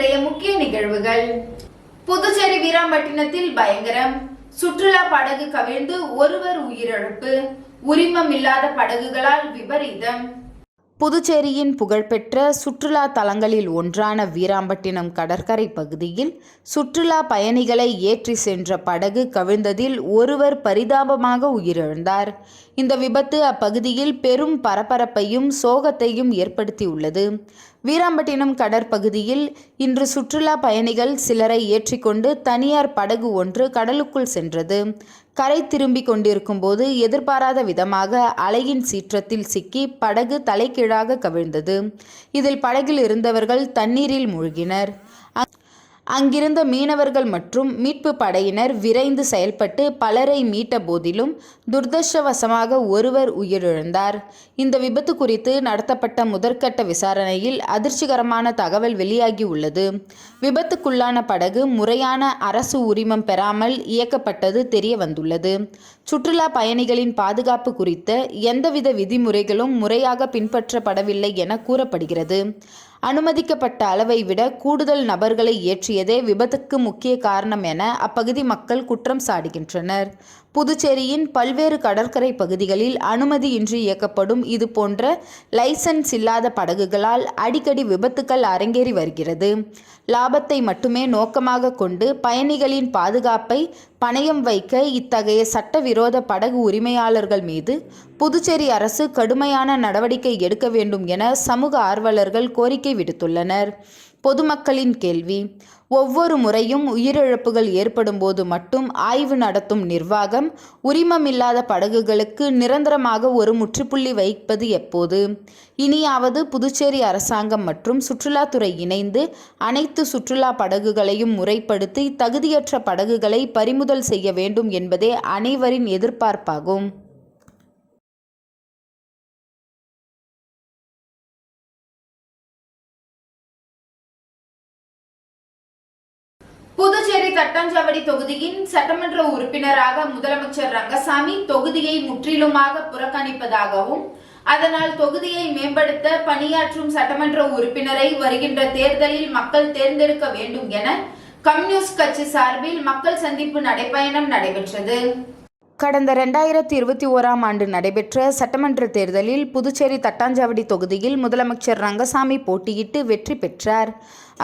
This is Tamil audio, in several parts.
இன்றைய முக்கிய நிகழ்வுகள். புதுச்சேரி வீராம்பட்டினத்தில் பயங்கரம். சுற்றுலா படகு கவிழ்ந்து ஒருவர் உயிரிழப்பு. உரிமம் இல்லாத படகுகளால் விபரீதம். புதுச்சேரியின் புகழ்பெற்ற சுற்றுலா தலங்களில் ஒன்றான வீராம்பட்டினம் கடற்கரை பகுதியில் சுற்றுலா பயணிகளை ஏற்றி சென்ற படகு கவிழ்ந்ததில் ஒருவர் பரிதாபமாக உயிரிழந்தார். இந்த விபத்து அப்பகுதியில் பெரும் பரபரப்பையும் சோகத்தையும் ஏற்படுத்தியுள்ளது. வீராம்பட்டினம் கடற்பகுதியில் இன்று சுற்றுலா பயணிகள் சிலரை ஏற்றிக்கொண்டு தனியார் படகு ஒன்று கடலுக்குள் சென்றது. கரை திரும்பி கொண்டிருக்கும் போது எதிர்பாராத விதமாக அலையின் சீற்றத்தில் சிக்கி படகு தலைகீழாக கவிழ்ந்தது. இதில் படகில் இருந்தவர்கள் தண்ணீரில் மூழ்கினர். அங்கிருந்த மீனவர்கள் மற்றும் மீட்பு படையினர் விரைந்து செயல்பட்டு பலரை மீட்ட போதிலும் துரதிர்ஷ்டவசமாக ஒருவர் உயிரிழந்தார். இந்த விபத்து குறித்து நடத்தப்பட்ட முதற்கட்ட விசாரணையில் அதிர்ச்சிகரமான தகவல் வெளியாகி உள்ளது. விபத்துக்குள்ளான படகு முறையான அரசு உரிமம் பெறாமல் இயக்கப்பட்டது தெரிய வந்துள்ளது. சுற்றுலா பயணிகளின் பாதுகாப்பு குறித்த எந்தவித விதிமுறைகளும் முறையாக பின்பற்றப்படவில்லை என கூறப்படுகிறது. அனுமதிக்கப்பட்ட அளவை விட கூடுதல் நபர்களை ஏற்றியதே விபத்துக்கு முக்கிய காரணம் என அப்பகுதி மக்கள் குற்றம் சாட்டுகின்றனர். புதுச்சேரியின் பல்வேறு கடற்கரை பகுதிகளில் அனுமதியின்றி இயக்கப்படும் இது போன்ற லைசன்ஸ் இல்லாத படகுகளால் அடிக்கடி விபத்துக்கள் அரங்கேறி வருகிறது. லாபத்தை மட்டுமே நோக்கமாக கொண்டு பயணிகளின் பாதுகாப்பை பணயம் வைக்க இத்தகைய சட்டவிரோத படகு உரிமையாளர்கள் மீது புதுச்சேரி அரசு கடுமையான நடவடிக்கை எடுக்க வேண்டும் என சமூக ஆர்வலர்கள் கோரிக்கை விடுத்துள்ளனர். பொதுமக்களின் கேள்வி: ஒவ்வொரு முறையும் உயிரிழப்புகள் ஏற்படும் போது மட்டும் ஆய்வு நடத்தும் நிர்வாகம் உரிமமில்லாத படகுகளுக்கு நிரந்தரமாக ஒரு முற்றுப்புள்ளி வைப்பது எப்போது? இனியாவது புதுச்சேரி அரசாங்கம் மற்றும் சுற்றுலாத்துறை இணைந்து அனைத்து சுற்றுலா படகுகளையும் முறைப்படுத்தி தகுதியற்ற படகுகளை பறிமுதல் செய்ய வேண்டும் என்பதே அனைவரின் எதிர்பார்ப்பாகும். புதுச்சேரி தட்டாஞ்சாவடி தொகுதியின் சட்டமன்ற உறுப்பினராக முதலமைச்சர் ரங்கசாமி தொகுதியை முற்றிலுமாக புறக்கணிப்பதாகவும் அதனால் தொகுதியை மேம்படுத்த பணியாற்றும் சட்டமன்ற உறுப்பினரை வருகின்ற தேர்தலில் மக்கள் தேர்ந்தெடுக்க வேண்டும் என கம்யூனிஸ்ட் கட்சி சார்பில் மக்கள் சந்திப்பு நடைபயணம் நடைபெற்றது. கடந்த 2021ஆம் ஆண்டு நடைபெற்ற சட்டமன்ற தேர்தலில் புதுச்சேரி தட்டாஞ்சாவடி தொகுதியில் முதலமைச்சர் ரங்கசாமி போட்டியிட்டு வெற்றி பெற்றார்.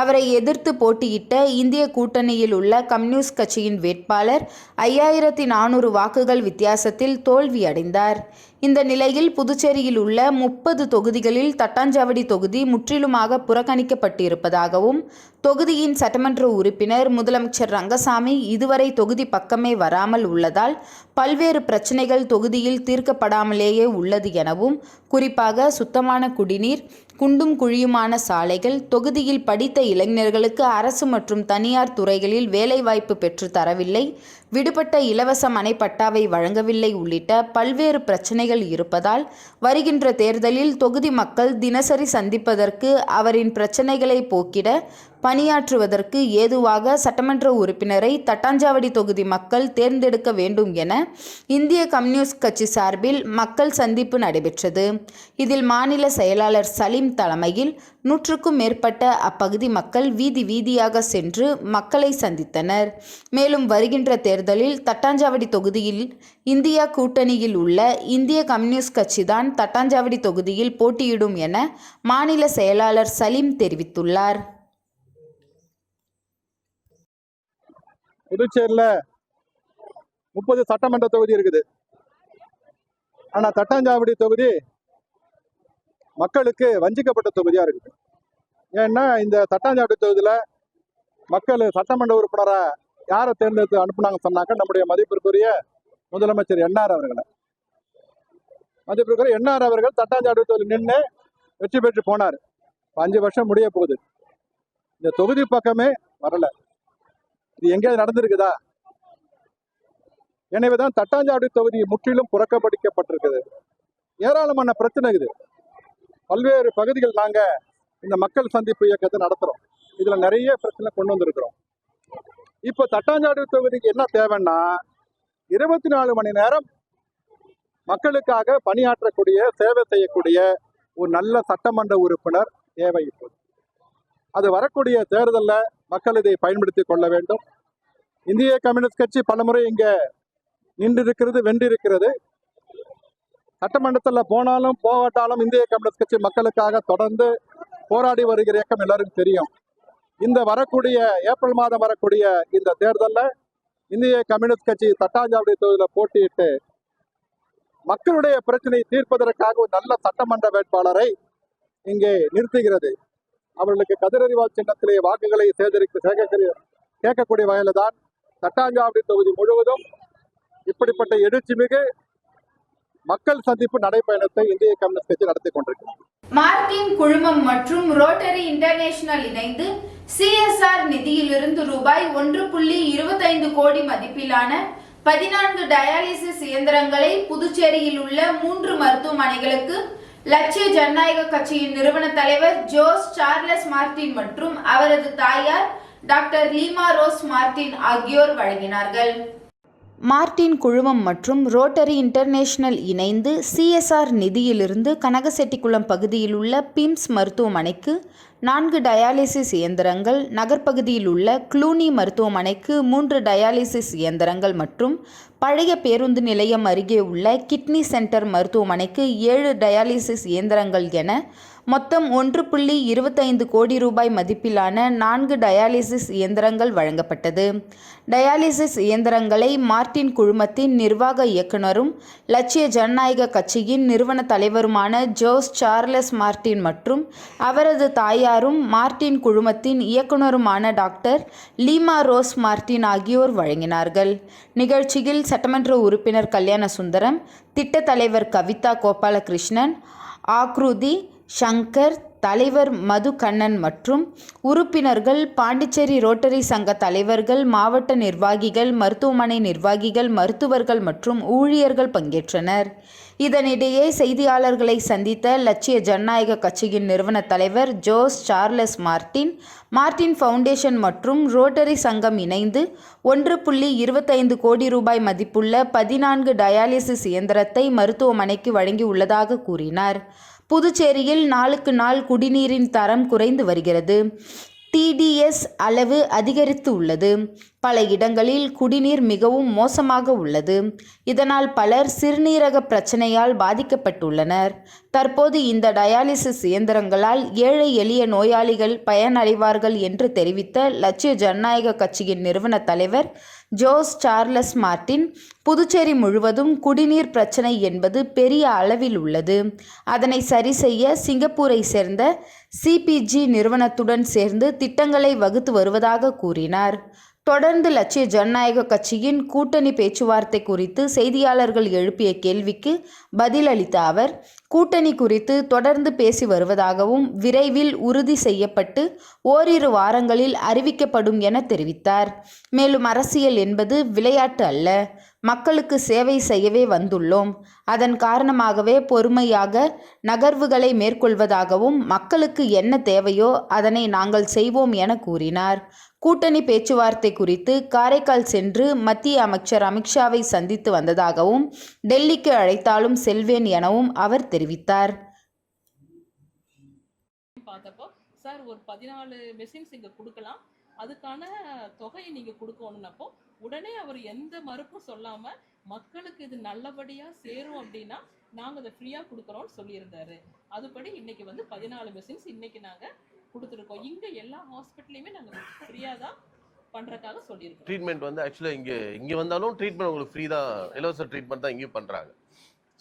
அவரை எதிர்த்து போட்டியிட்ட இந்திய கூட்டணியில் உள்ள கம்யூனிஸ்ட் கட்சியின் வேட்பாளர் 5400 வாக்குகள் வித்தியாசத்தில் தோல்வியடைந்தார். இந்த நிலையில் புதுச்சேரியில் உள்ள 30 தொகுதிகளில் தட்டாஞ்சாவடி தொகுதி முற்றிலுமாக புறக்கணிக்கப்பட்டிருப்பதாகவும் தொகுதியின் சட்டமன்ற உறுப்பினர் முதலமைச்சர் ரங்கசாமி இதுவரை தொகுதி பக்கமே வராமல் உள்ளதால் பல்வேறு பிரச்சனைகள் தொகுதியில் தீர்க்கப்படாமலேயே உள்ளது எனவும், குறிப்பாக சுத்தமான குடிநீர், குண்டும் குழியுமான சாலைகள், தொகுதியில் படித்த இளைஞர்களுக்கு அரசு மற்றும் தனியார் துறைகளில் வேலைவாய்ப்பு பெற்று தரவில்லை, விடுபட்ட இலவச மனை பட்டாவை வழங்கவில்லை உள்ளிட்ட பல்வேறு பிரச்சனைகள் இருப்பதால் வருகின்ற தேர்தலில் தொகுதி மக்கள் தினசரி சந்திப்பதற்கு அவரின் பிரச்சனைகளை போக்கிட பணியாற்றுவதற்கு ஏதுவாக சட்டமன்ற உறுப்பினரை தட்டாஞ்சாவடி தொகுதி மக்கள் தேர்ந்தெடுக்க வேண்டும் என இந்திய கம்யூனிஸ்ட் கட்சி சார்பில் மக்கள் சந்திப்பு நடைபெற்றது. இதில் மாநில செயலாளர் சலீம் தலைமையில் 100க்கும் மேற்பட்ட அப்பகுதி மக்கள் வீதி வீதியாக சென்று மக்களை சந்தித்தனர். மேலும் வருகின்ற தேர்தலில் தட்டாஞ்சாவடி தொகுதியில் இந்தியா கூட்டணியில் உள்ள இந்திய கம்யூனிஸ்ட் கட்சிதான் தட்டாஞ்சாவடி தொகுதியில் போட்டியிடும் என மாநில செயலாளர் சலீம் தெரிவித்துள்ளார். புதுச்சேரியில் 30 சட்டமன்ற தொகுதி இருக்குது. ஆனால் தட்டாஞ்சாவடி தொகுதி மக்களுக்கு வஞ்சிக்கப்பட்ட தொகுதியாக இருக்குது. ஏன்னா இந்த தட்டாஞ்சாவடி தொகுதியில் மக்கள் சட்டமன்ற உறுப்பினரை யாரை தேர்ந்தெடுத்து அனுப்புனாங்க சொன்னாக்க நம்முடைய மதிப்பிற்குரிய முதலமைச்சர் என்ஆர் அவர்களை. மதிப்பிற்குரிய என்ஆர் அவர்கள் தட்டாஞ்சாவடி தொகுதியில் நின்று வெற்றி பெற்று போனார். 5 வருஷம் முடிய போகுது. இந்த தொகுதி பக்கமே வரல. இது எங்கேயாவது நடந்திருக்குதா? எனவேதான் தட்டாஞ்சாவடி தொகுதி முற்றிலும் புறக்கணிக்கப்பட்டிருக்குது. ஏராளமான பிரச்சனை இருக்குது. பல்வேறு பகுதிகள் நாங்க இந்த மக்கள் சந்திப்பு இயக்கத்தை நடத்துறோம். இதுல நிறைய பிரச்சனை கொண்டு வந்திருக்கிறோம். இப்போ தட்டாஞ்சாவடி தொகுதிக்கு என்ன தேவைன்னா 24 மணி நேரம் மக்களுக்காக பணியாற்றக்கூடிய, சேவை செய்யக்கூடிய ஒரு நல்ல சட்டமன்ற உறுப்பினர் தேவை. இப்போது அது வரக்கூடிய தேர்தலில் மக்கள் இதை பயன்படுத்தி கொள்ள வேண்டும். இந்திய கம்யூனிஸ்ட் கட்சி பலமுறை இங்க நின்றிருக்கிறது, வென்றிருக்கிறது. சட்டமன்றத்தில் போனாலும் போகாட்டாலும் இந்திய கம்யூனிஸ்ட் கட்சி மக்களுக்காக தொடர்ந்து போராடி வருகிற இயக்கம் எல்லாருக்கும் தெரியும். இந்த வரக்கூடிய ஏப்ரல் மாதம் வரக்கூடிய இந்த தேர்தலில் இந்திய கம்யூனிஸ்ட் கட்சி தட்டாஞ்சாவடி தொகுதியில் போட்டியிட்டு மக்களுடைய பிரச்சனையை தீர்ப்பதற்காக ஒரு நல்ல சட்டமன்ற வேட்பாளரை இங்கே நிறுத்துகிறது. அவர்களுக்கு கதிரறிவால் சின்னத்திலே வாக்குகளை கேட்கக்கூடிய வகையில் தான் தட்டாஞ்சாவடி தொகுதி முழுவதும் இப்படிப்பட்ட எழுச்சி மிகு மக்கள் சந்திப்பு நடைபயணத்தை இந்திய கம்யூனிஸ்ட் கட்சி நடத்தி கொண்டிருக்கிறது. மார்டின் குழுமம் மற்றும் ரோட்டரி இன்டர்நேஷனல் இணைந்து CSR நிதியிலிருந்து ரூபாய் 1.25 கோடி மதிப்பிலான 14 டயாலிசிஸ் இயந்திரங்களை புதுச்சேரியில் உள்ள 3 மருத்துவமனைகளுக்கு லட்சிய ஜனநாயக கட்சியின் நிறுவன தலைவர் ஜோஸ் சார்லஸ் மார்டின் மற்றும் அவரது தாயார் டாக்டர் லீமா ரோஸ் மார்டின் ஆகியோர் வழங்கினார்கள். மார்டின் குழுமம் மற்றும் ரோட்டரி இன்டர்நேஷனல் இணைந்து CSR நிதியிலிருந்து கனகசெட்டிக்குளம் பகுதியில் உள்ள பிம்ஸ் மருத்துவமனைக்கு 4 டயாலிசிஸ் இயந்திரங்கள், நகர்ப்பகுதியில் உள்ள க்ளூனி மருத்துவமனைக்கு 3 டயாலிசிஸ் இயந்திரங்கள் மற்றும் பழைய பேருந்து நிலையம் அருகே உள்ள கிட்னி சென்டர் மருத்துவமனைக்கு 7 டயாலிசிஸ் இயந்திரங்கள் என மொத்தம் 1.25 கோடி ரூபாய் மதிப்பிலான 4 டயாலிசிஸ் இயந்திரங்கள் வழங்கப்பட்டது. டயாலிசிஸ் இயந்திரங்களை மார்டின் குழுமத்தின் நிர்வாக இயக்குனரும் லட்சிய ஜனநாயக கட்சியின் நிறுவன தலைவருமான ஜோஸ் சார்லஸ் மார்டின் மற்றும் அவரது தாயாரும் மார்டின் குழுமத்தின் இயக்குனருமான டாக்டர் லீமா ரோஸ் மார்டின் ஆகியோர் வழங்கினார்கள். நிகழ்ச்சியில் சட்டமன்ற உறுப்பினர் கல்யாண சுந்தரம், திட்ட தலைவர் கவிதா கோபாலகிருஷ்ணன், ஆக்ருதி சங்கர், தலைவர் மது கண்ணன் மற்றும் உறுப்பினர்கள், பாண்டிச்சேரி ரோட்டரி சங்க தலைவர்கள், மாவட்ட நிர்வாகிகள், மருத்துவமனை நிர்வாகிகள், மருத்துவர்கள் மற்றும் ஊழியர்கள் பங்கேற்றனர். இதனிடையே செய்தியாளர்களை சந்தித்த லட்சிய ஜனநாயக கட்சியின் நிறுவன தலைவர் ஜோஸ் சார்லஸ் மார்டின், மார்டின் ஃபவுண்டேஷன் மற்றும் ரோட்டரி சங்கம் இணைந்து 1.25 கோடி ரூபாய் மதிப்புள்ள 14 டயாலிசிஸ் இயந்திரத்தை மருத்துவமனைக்கு வழங்கியுள்ளதாக கூறினார். புதுச்சேரியில் நாளுக்கு நாள் குடிநீரின் தரம் குறைந்து வருகிறது. TDS அளவு அதிகரித்து உள்ளது. பல இடங்களில் குடிநீர் மிகவும் மோசமாக உள்ளது. இதனால் பலர் சிறுநீரக பிரச்சனையால் பாதிக்கப்பட்டுள்ளனர். தற்போது இந்த டயாலிசிஸ் இயந்திரங்களால் ஏழை எளிய நோயாளிகள் பயனடைவார்கள் என்று தெரிவித்த லட்சிய ஜனநாயக கட்சியின் நிறுவன தலைவர் ஜோஸ் சார்லஸ் மார்டின், புதுச்சேரி முழுவதும் குடிநீர் பிரச்சனை என்பது பெரிய அளவில் உள்ளது. அதனை சரி செய்ய சிங்கப்பூரை சேர்ந்த CPG நிறுவனத்துடன் சேர்ந்து திட்டங்களை வகுத்து வருவதாக கூறினார். தொடர்ந்து லட்சிய ஜனநாயக கட்சியின் கூட்டணி பேச்சுவார்த்தை குறித்து செய்தியாளர்கள் எழுப்பிய கேள்விக்கு பதிலளித்த அவர், கூட்டணி குறித்து தொடர்ந்து பேசி வருவதாகவும் விரைவில் உறுதி செய்யப்பட்டு ஓரிரு வாரங்களில் அறிவிக்கப்படும் என தெரிவித்தார். மேலும் அரசியல் என்பது விளையாட்டு அல்ல, மக்களுக்கு சேவை செய்யவே வந்துள்ளோம். அதன் காரணமாகவே பொறுமையாக நகர்வுகளை மேற்கொள்வதாகவும் மக்களுக்கு என்ன தேவையோ அதனை நாங்கள் செய்வோம் என கூறினார். கூட்டணி பேச்சுவார்த்தை குறித்து காரைக்கால் சென்று மத்திய அமைச்சர் அமித்ஷாவை சந்தித்து வந்ததாகவும் டெல்லிக்கு அழைத்தாலும் செல்வேன் எனவும் அவர் தெரிவித்தார். பார்த்தப்போ சார் ஒரு 14 மெஷின்ஸ் இங்கே கொடுக்கலாம், அதுக்கான தொகையை நீங்கள் கொடுக்கணுன்னப்போ உடனே அவர் எந்த மறுப்பும் சொல்லாமல் மக்களுக்கு இது நல்லபடியாக சேரும் அப்படின்னா நாங்கள் அதை ஃப்ரீயாக கொடுக்குறோன்னு சொல்லியிருந்தாரு. அதுபடி இன்னைக்கு வந்து 14 மெஷின்ஸ் இன்னைக்கு நாங்கள் கொடுத்துருக்கோம். இங்கே எல்லா ஹாஸ்பிட்டல்லையுமே நாங்கள் ஃப்ரீயாக தான் பண்ணுறதுக்காக சொல்லியிருக்கோம். ட்ரீட்மெண்ட் வந்து ஆக்சுவலாக இங்கே வந்தாலும் ட்ரீட்மெண்ட் உங்களுக்கு ஃப்ரீ தான், இலவச ட்ரீட்மெண்ட் தான் இங்கேயும் பண்ணுறாங்க.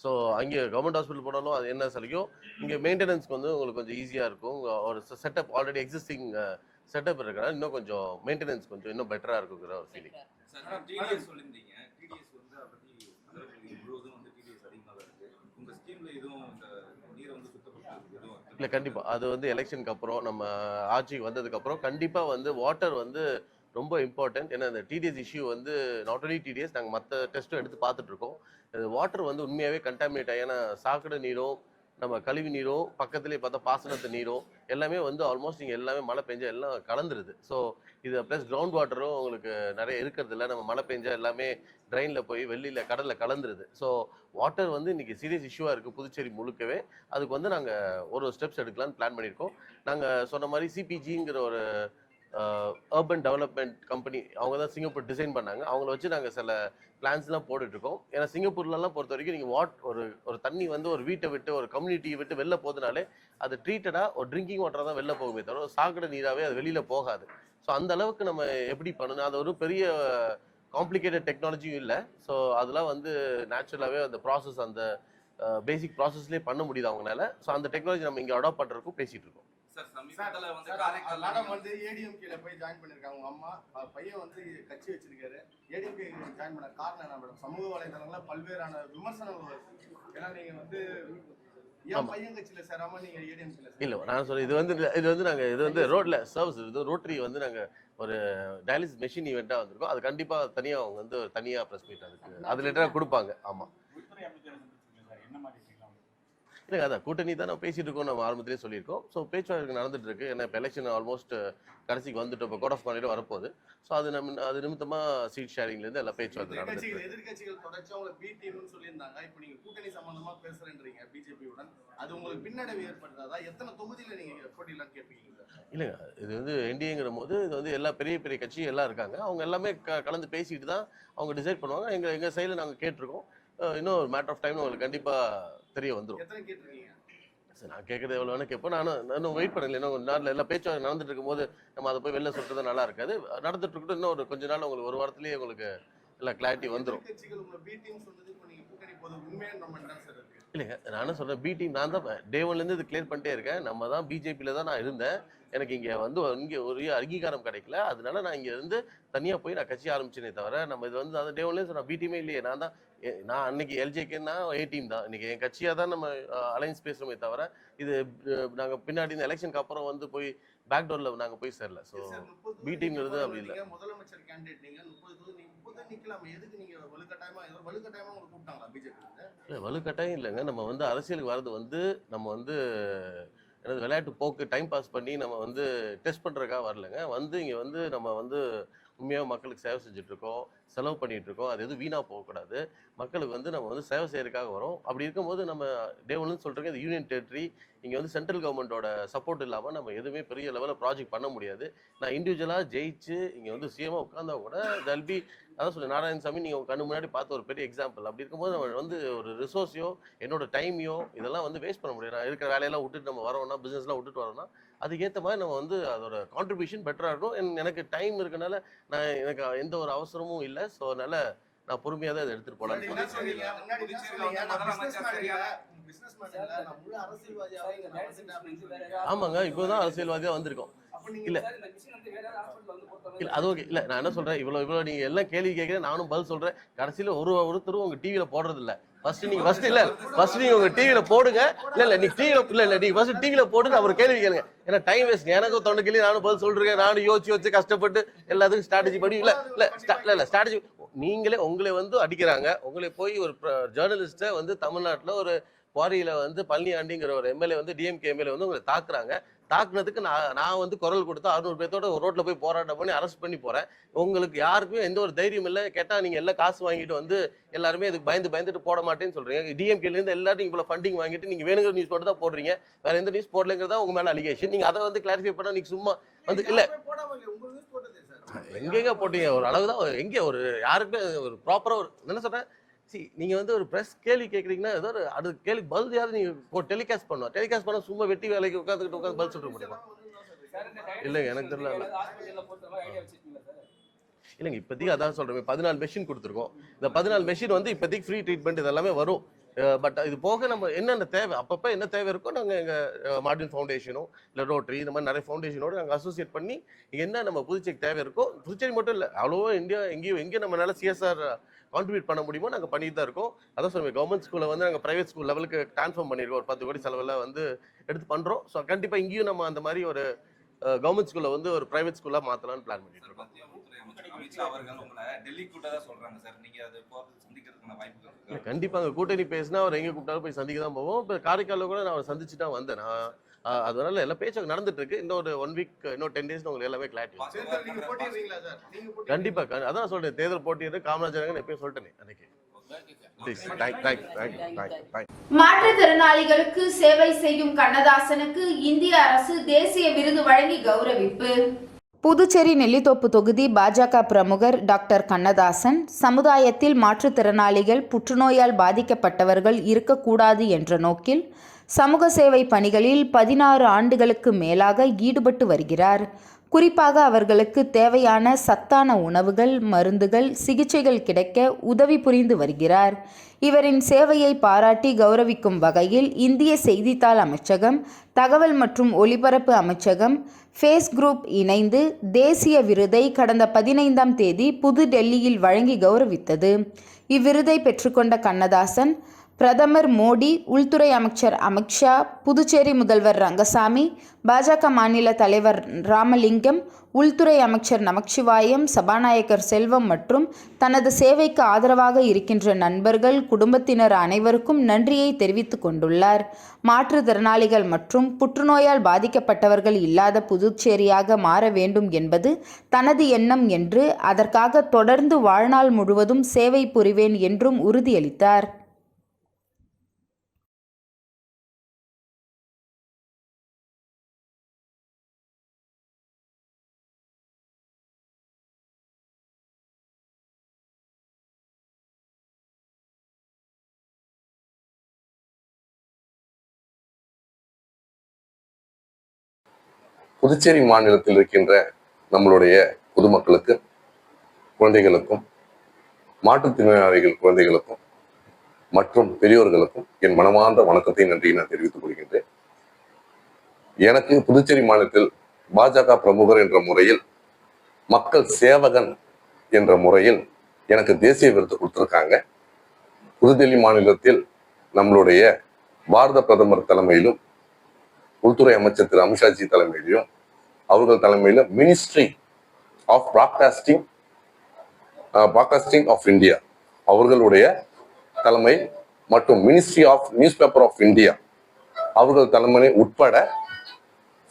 ஸோ அங்கே கவர்மெண்ட் ஹாஸ்பிட்டல் போனாலும் அது என்ன சலிக்கும், இங்கே மெயின்டெனன்ஸ்க்கு வந்து உங்களுக்கு கொஞ்சம் ஈஸியாக இருக்கும். ஒரு செட்டப் ஆல்ரெடி எக்ஸிஸ்டிங் செட்டப் இருக்கிறனால இன்னும் கொஞ்சம் மெயின்டெனன்ஸ் கொஞ்சம் இன்னும் பெட்டராக இருக்குங்கிற ஒரு ஃபீலிங். டிடிஎஸ் சொல்லியிருந்தீங்க, டிடிஎஸ் வந்து அப்படி முழுவதும் வந்து டிடிஎஸ் அதிகமாக இருக்கு. உங்க ஸ்கீம்ல எதுவும் இந்த நீரை வந்து சுத்தப்படுத்துறது எதுவும் இல்லை, கண்டிப்பாக அது வந்து எலெக்ஷனுக்கு அப்புறம் நம்ம ஆட்சிக்கு வந்ததுக்கப்புறம் கண்டிப்பாக வந்து வாட்டர் வந்து ரொம்ப இம்பார்ட்டன்ட். ஏன்னா இந்த டிடிஎஸ் இஷ்யூ வந்து நாட் ஒன்லி டிடிஎஸ், நாங்கள் மற்ற டெஸ்ட்டும் எடுத்து பார்த்துட்டு இருக்கோம். வாட்டர் வந்து உண்மையாகவே கண்டாமினேட் ஆகி, ஏன்னா சாக்கடை நீரும் நம்ம கழிவு நீரும் பக்கத்துலேயே பார்த்தா பாசனத்து நீரும் எல்லாமே வந்து ஆல்மோஸ்ட் நீங்கள் எல்லாமே மழை பெஞ்சா எல்லாம் கலந்துருது. ஸோ இது ப்ளஸ் கிரவுண்ட் வாட்டரும் உங்களுக்கு நிறைய இருக்கிறது இல்லை. நம்ம மழை பெஞ்சா எல்லாமே ட்ரெயினில் போய் வெளியில் கடலில் கலந்துருது. ஸோ வாட்டர் வந்து இன்றைக்கி சீரியஸ் இஷ்யூவாக இருக்குது புதுச்சேரி முழுக்கவே. அதுக்கு வந்து நாங்கள் ஒரு ஸ்டெப்ஸ் எடுக்கலான்னு பிளான் பண்ணியிருக்கோம். நாங்கள் சொன்ன மாதிரி சிபிஜிங்கிற ஒரு அர்பன் டெவலப்மெண்ட் கம்பெனி அவங்க தான் சிங்கப்பூர் டிசைன் பண்ணாங்க. அவங்கள வச்சு நாங்கள் சில பிளான்ஸ்லாம் போட்டுட்ருக்கோம். ஏன்னா சிங்கப்பூர்லலாம் பொறுத்த வரைக்கும் நீங்கள் ஒரு தண்ணி வந்து ஒரு வீட்டை விட்டு ஒரு கம்யூனிட்டியை விட்டு வெளில போகுதுனாலே அது ட்ரீட்டடாக ஒரு ட்ரிங்கிங் வாட்டராக தான் வெளில போகுமே தவிர ஒரு சாக்கடை நீராகவே அது வெளியில் போகாது. ஸோ அந்த அளவுக்கு நம்ம எப்படி பண்ணணும், அது ஒரு பெரிய காம்ப்ளிகேட்டட் டெக்னாலஜியும் இல்லை. ஸோ அதெல்லாம் வந்து நேச்சுரலாகவே அந்த ப்ராசஸ் அந்த பேசிக் ப்ராசஸ்லேயே பண்ண முடியுது அவங்களால. ஸோ அந்த டெக்னாலஜி நம்ம இங்கே அடாப்ட் பண்ணுறதுக்கும் பேசிகிட்டு இருக்கோம். சார் சமீபத்துல வந்து மேடம் வந்து ஏடிஎம்கேல போய் ஜாயின் பண்ணிருக்காங்க. உங்க அம்மா பையன் வந்து கட்சி வச்சிருக்காரு. ஏடிஎம்கே ஜாயின் பண்ண காரணம் என்ன மேடம்? சமூக வலைதளங்கள்ல பல்வேறான விமர்சனங்கள் வருது. ஏன்னா நீங்க வந்து ஏன் பையன் கட்சியில சேராம நீங்க ஏடிஎம்கேல இல்லை நான் சொல்றேன், இது வந்து நாங்கள் இது வந்து ரோட்ல சர்வீஸ் இது ரோட்டரி வந்து நாங்கள் ஒரு டயாலிசிஸ் மெஷின் ஈவெண்ட்டாக வந்திருக்கோம். அது கண்டிப்பாக தனியாக அவங்க வந்து தனியாக ப்ரெஸ் மீட் அதுக்கு அது லெட்டராக கொடுப்பாங்க. ஆமாம் இல்லைங்க, அதான் கூட்டணி தான் நம்ம பேசிட்டு இருக்கோம். நம்ம ஆரம்பத்திலே சொல்லியிருக்கோம். ஸோ பேச்சுவார்த்தை நடந்துட்டு இருக்கு. ஏன்னா இப்போ எலெக்ஷன் ஆல்மோஸ்ட் கடைசிக்கு வந்துட்டு இப்போ கோட் ஆஃப் கான்டக்ட் வரப்போகுது. ஸோ அது நிமித்தமாக சீட் ஷேரிங்லேருந்து எல்லாம் பேச்சுவார்த்தை நடந்துட்டு இருக்கு. எதிர்கட்சிகள் தொடர்ச்சி அவங்க பி டீம்னு சொல்லியிருந்தாங்க. இப்போ நீங்க கூட்டணி சம்பந்தமா பேசுறேன்றீங்க பிஜேபியுடன். அது உங்களுக்கு பின்னடைவு ஏற்படுறதா? எத்தனை தொகுதியில நீங்க போட்டியிலாம் கேட்பீங்க? இல்லைங்க, இது வந்து என்டிஏங்கிற போது இது வந்து எல்லா பெரிய பெரிய கட்சி எல்லாம் இருக்காங்க. அவங்க எல்லாமே கலந்து பேசிட்டு தான் அவங்க டிசைட் பண்ணுவாங்க. எங்கள் சைடில் நாங்கள் கேட்டிருக்கோம். இன்னும் ஒரு மேட்டர் ஆஃப் டைம் உங்களுக்கு கண்டிப்பாக தெரிய வந்துடும். எத்தனை கேட்டிருக்கீங்க? சார் நான் கேட்குறது எவ்வளோ வேணா கேட்போம். நானும் வெயிட் பண்ணல. இன்னும் கொஞ்சம் நாளில் எல்லாம் பேச்சுவார்த்தை நடந்துட்டு இருக்கும்போது நம்ம அதை போய் வெளில சொல்றது நல்லா இருக்காது. நடந்துட்டு இருக்கட்டும். இன்னும் ஒரு கொஞ்ச நாள் உங்களுக்கு ஒரு வாரத்திலேயே உங்களுக்கு எல்லாம் கிளாரிட்டி வந்துடும். கட்சிகள் உங்க பி டீம் சொன்னது இப்போ நீங்க கூட்டணி போது உண்மையான நம்ம தான் சார் இருக்கு. இல்லைங்க, நானும் சொல்கிறேன் பி டீம் நான் தான் டே ஒன்லேருந்து இது கிளியர் பண்ணிட்டே இருக்கேன். நம்ம தான் பிஜேபியில் தான் நான் இருந்தேன். எனக்கு இங்கே வந்து இங்கே ஒரு அங்கீகாரம் கிடைக்கல. அதனால நான் இங்கே இருந்து தனியாக போய் நான் கட்சி ஆரம்பிச்சேனே தவிர நம்ம இது வந்து அந்த டே ஒன்லேருந்து நான் பி டீமே இல்லையே. நான் அன்னைக்கு எல்ஜேகேன்னா ஏ டீம் தான். இன்னைக்கு என் கட்சியாக தான் நம்ம அலைன்ஸ் பேசுகிறோமே தவிர இது நாங்கள் பின்னாடி இந்த எலெக்ஷனுக்கு அப்புறம் வந்து போய் பேக்டோரில் நாங்கள் போய் சேரல. ஸோ பி டீம்ங்கிறது அப்படி இல்லை. முதலமைச்சர் கேண்டிடேட் நீங்க 30 நிக்கலாம். எதுக்கு நீங்க வலுக்கட்டாயமா உங்களுக்கு கூப்பிட்டாங்களா பிஜேபி? இல்லை வலுக்கட்டாயம் இல்லைங்க. நம்ம வந்து அரசியலுக்கு வர்றது வந்து நம்ம வந்து எனது விளையாட்டு போக்கு டைம் பாஸ் பண்ணி நம்ம வந்து டெஸ்ட் பண்ணுறதுக்காக வரலைங்க. வந்து இங்கே வந்து நம்ம வந்து உண்மையாக மக்களுக்கு சேவை செஞ்சுட்ருக்கோம், செலவு பண்ணிகிட்ருக்கோம். அது எதுவும் வீணாக போகக்கூடாது. மக்களுக்கு வந்து நம்ம வந்து சேவை செய்யறதுக்காக வரோம். அப்படி இருக்கும்போது நம்ம டே ஒன்னு சொல்கிறேங்க, இது யூனியன் டெரிட்டரி. இங்கே வந்து சென்ட்ரல் கவர்மெண்ட்டோட சப்போர்ட் இல்லாமல் நம்ம எதுவுமே பெரிய லெவலில் ப்ராஜெக்ட் பண்ண முடியாது. நான் இண்டிவிஜுவலாக ஜெயிச்சு இங்கே வந்து சிஎம்மாக உட்காந்தா கூட தல்பி அதான் சொல்லி நாராயணசாமி நீங்கள் கண்ணு முன்னாடி பார்த்த ஒரு பெரிய எக்ஸாம்பிள். அப்படி இருக்கும்போது நம்ம வந்து ஒரு ரிசோர்ஸையோ என்னோட டைமையோ இதெல்லாம் வந்து வேஸ்ட் பண்ண முடியாது. நான் இருக்கிற வேலையெல்லாம் விட்டுட்டு நம்ம வரோம்னா, பிஸ்னஸ்லாம் விட்டுட்டு வரோம்னா அதுக்கேற்ற மாதிரி நம்ம வந்து அதோட கான்ட்ரிபியூஷன் பெட்டராக இருக்கும். எனக்கு டைம் இருக்கனால எனக்கு எந்த ஒரு அவசரமும் இல்லை. ஸோ அதனால நான் பொறுமையாக தான் இதை எடுத்துகிட்டு போகலான்னு. ஆமாங்க, இப்போதான் அரசியல்வாதியாக வந்திருக்கோம். இல்லை இல்லை அது ஓகே. இல்லை நான் என்ன சொல்கிறேன், இவ்வளோ நீங்கள் எல்லாம் கேள்வி கேட்குறேன், நானும் பதில் சொல்கிறேன். கடைசியில் ஒருத்தரும் உங்கள் டிவியில் போடுறது இல்லை. ஃபர்ஸ்ட் நீங்கள் உங்கள் டிவியில் போடுங்க. இல்லை நீங்கள் டிவியில் இல்லை நீங்கள் ஃபர்ஸ்ட் டிவியில் போட்டு அவர் கேள்வி கேளுங்க. ஏன்னா டைம் வேஸ்ட். எனக்கும் தொண்டு கேள்வி நானும் பதில் சொல்கிறேன். நானும் யோசிச்சு கஷ்டப்பட்டு எல்லாத்துக்கும் ஸ்ட்ராட்டஜி படி இல்லை ஸ்ட்ராட்டஜி உங்களை வந்து அடிக்கிறாங்க. உங்களை போய் ஒரு ஜேர்னலிஸ்ட்டை வந்து தமிழ்நாட்டில் ஒரு குவாரியில் வந்து பழனியாண்டிங்கிற ஒரு எம்எல்ஏ வந்து டிஎம்கே எம்எல்ஏ வந்து உங்களை தாக்குறாங்க. தாக்குனதுக்கு நான் வந்து குரல் கொடுத்து 600 பேர்த்தோட ஒரு ரோட்டில் போய் போராட்டம் பண்ணி அரெஸ்ட் பண்ணி போகிறேன். உங்களுக்கு யாருக்குமே எந்த ஒரு தைரியம் இல்லை. கேட்டால் நீங்கள் எல்லாம் காசு வாங்கிட்டு வந்து எல்லாருமே இதுக்கு பயந்துட்டு போட மாட்டேன்னு சொல்கிறீங்க. டிஎம்கேலேருந்து எல்லாரும் இவ்வளோ ஃபண்டிங் வாங்கிட்டு நீங்கள் வேணுங்கிற நியூஸ் போட்டு தான் போடுறீங்க. வேறு எந்த நியூஸ் போடலைங்கிறதா உங்கள் மேலே அலிகேஷன். நீங்கள் அதை வந்து கிளாரிஃபை பண்ணால் நீங்கள் சும்மா வந்து இல்லை எங்கெங்க போட்டீங்க ஒரு அளவு தான். எங்கே ஒரு யாருக்குமே ஒரு ப்ராப்பராக ஒரு என்ன சொல்கிறேன், நீங்கள் வந்து ஒரு ப்ரெஸ் கேள்வி கேட்குறீங்கன்னா ஏதோ ஒரு அது கேள்வி பதில் யாரும் நீங்கள் டெலிகாஸ்ட் பண்ணுவோம். டெலிகாஸ்ட் பண்ணால் சும்மா வெட்டி வேலைக்கு உட்காந்து பதில் சொல்ல முடியுமா? இல்லைங்க எனக்கு தெரியல. இல்லைங்க இப்போதைக்கு அதான் சொல்கிறேன். 14 மெஷின் கொடுத்துருக்கோம். இந்த 14 மெஷின் வந்து இப்போதைக்கு ஃப்ரீ ட்ரீட்மெண்ட் இது எல்லாமே வரும். பட் இது போக நம்ம என்னென்ன தேவை அப்பப்போ என்ன தேவை இருக்கோ நாங்கள் எங்கள் மார்டின் ஃபவுண்டேஷனோ இல்லை ரோட்டரி இந்த மாதிரி நிறைய ஃபவுண்டேஷனோடு நாங்கள் அசோசியேட் பண்ணி என்ன நம்ம புதுச்சேரிக்கு தேவை இருக்கோ, புதுச்சேரி மட்டும் இல்லை அவ்வளோ இந்தியா எங்கேயும் நம்மளால சிஎஸ்ஆர் கான்ட்ரிபியூட் பண்ண முடியுமோ நாங்கள் பண்ணிட்டு தான் இருக்கோம். அதான் சொல்லுவேன், கவர்மெண்ட் ஸ்கூலில் வந்து நாங்கள் ப்ரைவேட் ஸ்கூல் லெவலுக்கு ட்ரான்ஸ்ஃபார்ம் பண்ணியிருக்கோம். ஒரு 10 கோடி செலவில் வந்து எடுத்து பண்ணுறோம். ஸோ கண்டிப்பாக இங்கேயும் நம்ம அந்த மாதிரி ஒரு கவர்மெண்ட் ஸ்கூலில் வந்து ஒரு ப்ரைவேட் ஸ்கூலாக மாற்றலாம்னு பிளான் பண்ணிட்டு இருக்கோம். அமித்ஷா அவர்கள் உங்களை டெல்லி கூட்டதா சொல்றாங்க சார். நீங்க அது சந்திக்கிறதுக்கான வாய்ப்புகள் இருக்கா? கண்டிப்பா அங்க கூட்டணி பேசினா அவர் எங்க கூப்பிட்டாலும் போய் சந்திக்க தான் போவோம். இப்போ காரைக்காலில் கூட நான் அவரை சந்திச்சு தான் வந்தேன். அதனால எல்லா பேச்சு நடந்துட்டு இருக்கு. இன்னொரு 1 வீக், இன்னும் 10 டேஸ் உங்களுக்கு எல்லாமே கிளாரிட்டி. நீங்க போட்டிடுறீங்களா சார்? நீங்க போட்டி கண்டிப்பா அதான் சொல்றேன், தேர்தல் போட்டியிட்டு காமராஜர் எப்பயும் சொல்லிட்டேனே அன்னைக்கு. மாற்றுத்திறனாளிகளுக்கு சேவை செய்யும் கண்ணதாசனுக்கு இந்திய அரசு தேசிய விருது வழங்கி கௌரவிப்பு. புதுச்சேரி நெல்லித்தோப்பு தொகுதி பாஜக பிரமுகர் டாக்டர் கண்ணதாசன் சமுதாயத்தில் மாற்றுத்திறனாளிகள், புற்றுநோயால் பாதிக்கப்பட்டவர்கள் இருக்கக்கூடாது என்ற நோக்கில் சமூக சேவை பணிகளில் 16 ஆண்டுகளுக்கு மேலாக ஈடுபட்டு வருகிறார். குறிப்பாக அவர்களுக்கு தேவையான சத்தான உணவுகள், மருந்துகள், சிகிச்சைகள் கிடைக்க உதவி புரிந்து வருகிறார். இவரின் சேவையை பாராட்டி கௌரவிக்கும் வகையில் இந்திய செய்தித்தாள் அமைச்சகம், தகவல் மற்றும் ஒலிபரப்பு அமைச்சகம், ஃபேஸ் குரூப் இணைந்து தேசிய விருதை கடந்த 15ஆம் தேதி புது டெல்லியில் வழங்கி கௌரவித்தது. இவ்விருதை பெற்றுக்கொண்ட கண்ணதாசன் பிரதமர் மோடி, உள்துறை அமைச்சர் அமித்ஷா, புதுச்சேரி முதல்வர் ரங்கசாமி, பாஜக மாநில தலைவர் ராமலிங்கம், உள்துறை அமைச்சர் நமச்சிவாயம், சபாநாயகர் செல்வம் மற்றும் தனது சேவைக்கு ஆதரவாக இருக்கின்ற நண்பர்கள், குடும்பத்தினர் அனைவருக்கும் நன்றியை தெரிவித்துக் கொண்டுள்ளார். மாற்றுத்திறனாளிகள் மற்றும் புற்றுநோயால் பாதிக்கப்பட்டவர்கள் இல்லாத புதுச்சேரியாக மாற வேண்டும் என்பது தனது எண்ணம் என்று, அதற்காக தொடர்ந்து வாழ்நாள் முழுவதும் சேவை புரிவேன் என்றும் உறுதியளித்தார். புதுச்சேரி மாநிலத்தில் இருக்கின்ற நம்மளுடைய பொதுமக்களுக்கு, குழந்தைகளுக்கும், மாற்றுத்திறனாளிகள் குழந்தைகளுக்கும் மற்றும் பெரியோர்களுக்கும் என் மனமார்ந்த வணக்கத்தை, நன்றியை நான் தெரிவித்துக் கொள்கின்றேன். எனக்கு புதுச்சேரி மாநிலத்தில் பாஜக பிரமுகர் என்ற முறையில், மக்கள் சேவகன் என்ற முறையில் எனக்கு தேசிய விருது கொடுத்திருக்காங்க. புதுடெல்லி மாநிலத்தில் நம்மளுடைய பாரத பிரதமர் தலைமையிலும், உள்துறை அமைச்சர் திரு அமித்ஷாஜி தலைமையிலும், அவர்கள் தலைமையில ministry of broadcasting of India அவர்களுடைய தலைமை மற்றும் ministry of news paper of India அவர்கள் தலைமை உட்பட